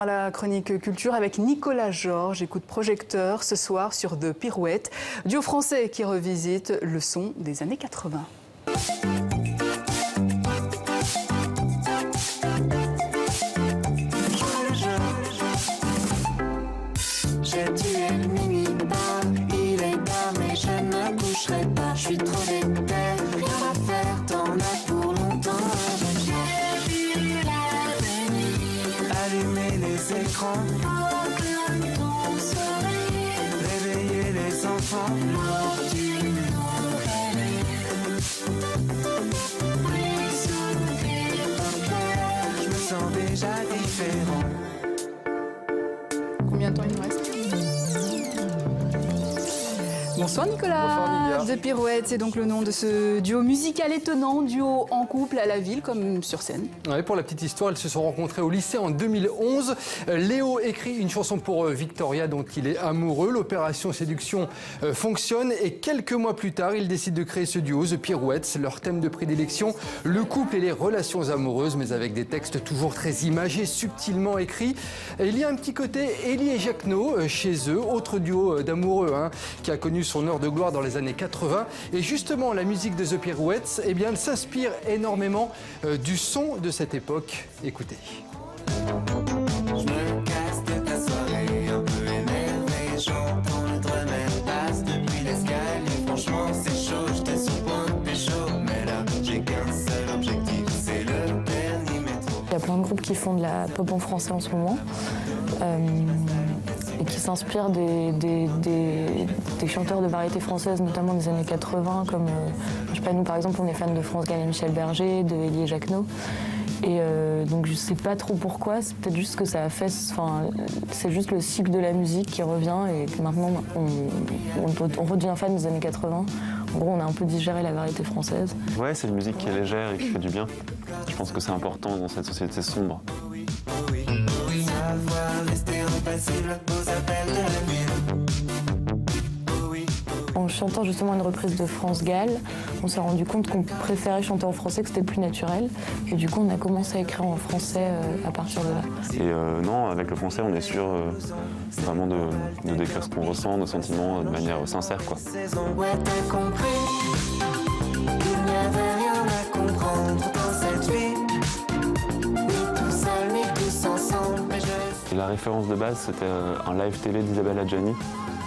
La chronique culture avec Nicolas Georges, écoute projecteur ce soir sur The Pirouettes, duo français qui revisite le son des années 80. J'ai tué le mini-bar, il est tard mais je ne coucherai pas. Je suis trop déter, rien à faire, t'en as pour longtemps. J'ai vu l'avenir, allumer les écrans, comme ton sourire, réveiller les enfants, lors du je me sens déjà différent. Combien de temps il nous reste? Bonsoir Nicolas. Bonsoir Nidia. The Pirouettes, c'est donc le nom de ce duo musical étonnant, duo en couple à la ville comme sur scène. Ouais, pour la petite histoire, ils se sont rencontrés au lycée en 2011. Léo écrit une chanson pour Victoria dont il est amoureux. L'opération séduction fonctionne et quelques mois plus tard, ils décident de créer ce duo, The Pirouettes. Leur thème de prédilection, le couple et les relations amoureuses, mais avec des textes toujours très imagés, subtilement écrits. Et il y a un petit côté Élie et Jacquenot chez eux, autre duo d'amoureux qui a connu son heure de gloire dans les années 80. Et justement, la musique de The Pirouettes, eh bien, elle s'inspire énormément du son de cette époque. Écoutez. Je me casse de ta soirée, un peu énervé, j'entends le drum elle passe depuis l'escalier. Franchement c'est chaud, j'étais sur le point de pécho, mais là j'ai qu'un seul objectif, c'est le dernier métro. Il y a plein de groupes qui font de la pop en français en ce moment. Et qui s'inspirent des chanteurs de variété française, notamment des années 80, comme, je sais pas, nous par exemple, on est fans de France Gall et Michel Berger, de Élie et Jacquenot. Et donc je sais pas trop pourquoi, c'est peut-être juste ce que ça a fait, enfin, c'est juste le cycle de la musique qui revient et que maintenant on redevient fan des années 80. En gros, on a un peu digéré la variété française. Ouais, c'est une musique qui est légère et qui fait du bien. Je pense que c'est important dans cette société sombre. Savoir rester impassible aux appels de la ville. En chantant justement une reprise de France Gall, on s'est rendu compte qu'on préférait chanter en français, que c'était le plus naturel. Et du coup, on a commencé à écrire en français à partir de là. Et non, avec le français, on est sûr vraiment de décrire ce qu'on ressent, nos sentiments de manière sincère, quoi. Saison, ouais, t'as compris. Il n'y avait rien à comprendre dans cette vie. Ni tout seul, ni tous ensemble. Mais Et la référence de base, c'était un live télé d'Isabelle Adjani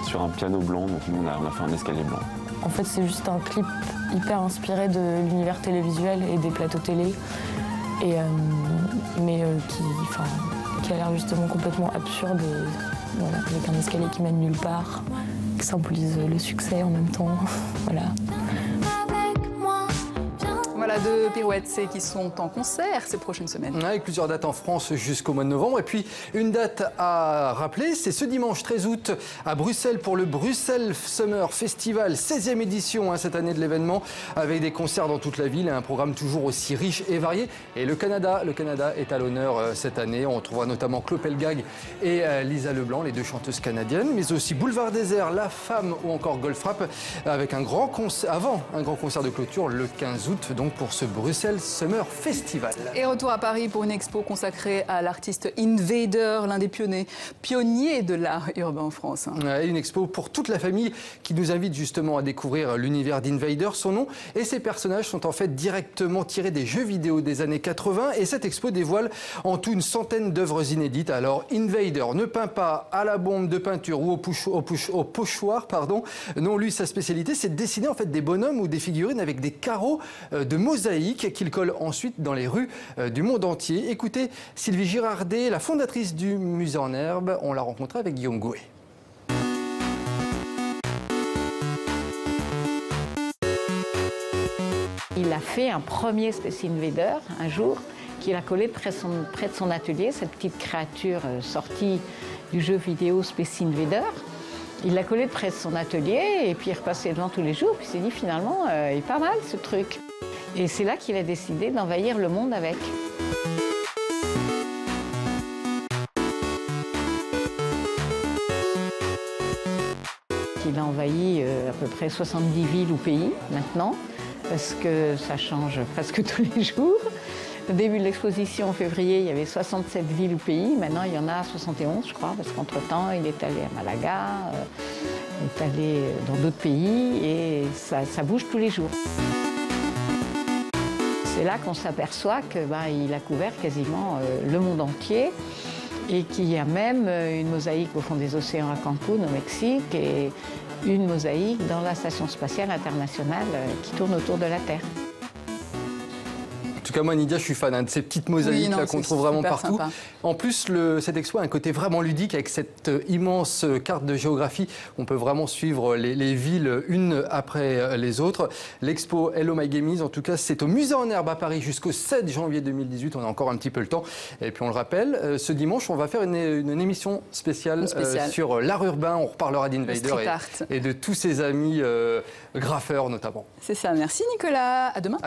sur un piano blanc, donc nous on a fait un escalier blanc. En fait, c'est juste un clip hyper inspiré de l'univers télévisuel et des plateaux télé, et, qui a l'air justement complètement absurde, et, voilà, avec un escalier qui mène nulle part, qui symbolise le succès en même temps. Voilà. Voilà The Pirouettes, c'est qui sont en concert ces prochaines semaines. Avec plusieurs dates en France jusqu'au mois de novembre. Et puis une date à rappeler, c'est ce dimanche 13 août à Bruxelles pour le Bruxelles Summer Festival, 16e édition cette année de l'événement, avec des concerts dans toute la ville et un programme toujours aussi riche et varié. Et le Canada est à l'honneur cette année. On retrouvera notamment Claude Pelgag et Lisa Leblanc, les deux chanteuses canadiennes, mais aussi Boulevard Désert, La Femme ou encore Goldfrapp, avec un grand concert de clôture le 15 août. Donc pour ce Bruxelles Summer Festival. Et retour à Paris pour une expo consacrée à l'artiste Invader, l'un des pionniers de l'art urbain en France. Ouais, une expo pour toute la famille qui nous invite justement à découvrir l'univers d'Invader. Son nom et ses personnages sont en fait directement tirés des jeux vidéo des années 80 et cette expo dévoile en tout une centaine d'œuvres inédites. Alors Invader ne peint pas à la bombe de peinture ou au pochoir, pardon. Non, lui, sa spécialité, c'est de dessiner en fait des bonhommes ou des figurines avec des carreaux de mosaïque qu'il colle ensuite dans les rues du monde entier. Écoutez, Sylvie Girardet, la fondatrice du Musée en Herbe, on l'a rencontrée avec Guillaume Gouet. Il a fait un premier Space Invader un jour qu'il a collé près de son atelier, cette petite créature sortie du jeu vidéo Space Invader. Il l'a collé près de son atelier et puis il repassait devant tous les jours. Puis il s'est dit finalement, il est pas mal ce truc. Et c'est là qu'il a décidé d'envahir le monde avec. Il a envahi à peu près 70 villes ou pays maintenant, parce que ça change presque tous les jours. Au début de l'exposition en février, il y avait 67 villes ou pays. Maintenant, il y en a 71, je crois, parce qu'entre-temps, il est allé à Malaga, il est allé dans d'autres pays et ça bouge tous les jours. C'est là qu'on s'aperçoit qu'il a couvert quasiment le monde entier et qu'il y a même une mosaïque au fond des océans à Cancun, au Mexique, et une mosaïque dans la Station spatiale internationale qui tourne autour de la Terre. En tout cas, moi, Nidia, je suis fan de ces petites mosaïques qu'on trouve vraiment partout. Sympa. En plus, cette expo a un côté vraiment ludique avec cette immense carte de géographie. On peut vraiment suivre les villes une après les autres. L'expo Hello My Gamies, en tout cas, c'est au Musée en Herbe à Paris jusqu'au 7 janvier 2018. On a encore un petit peu le temps. Et puis, on le rappelle, ce dimanche, on va faire une émission spéciale sur l'art urbain. On reparlera d'Invader et de tous ses amis graffeurs, notamment. C'est ça. Merci, Nicolas. À demain.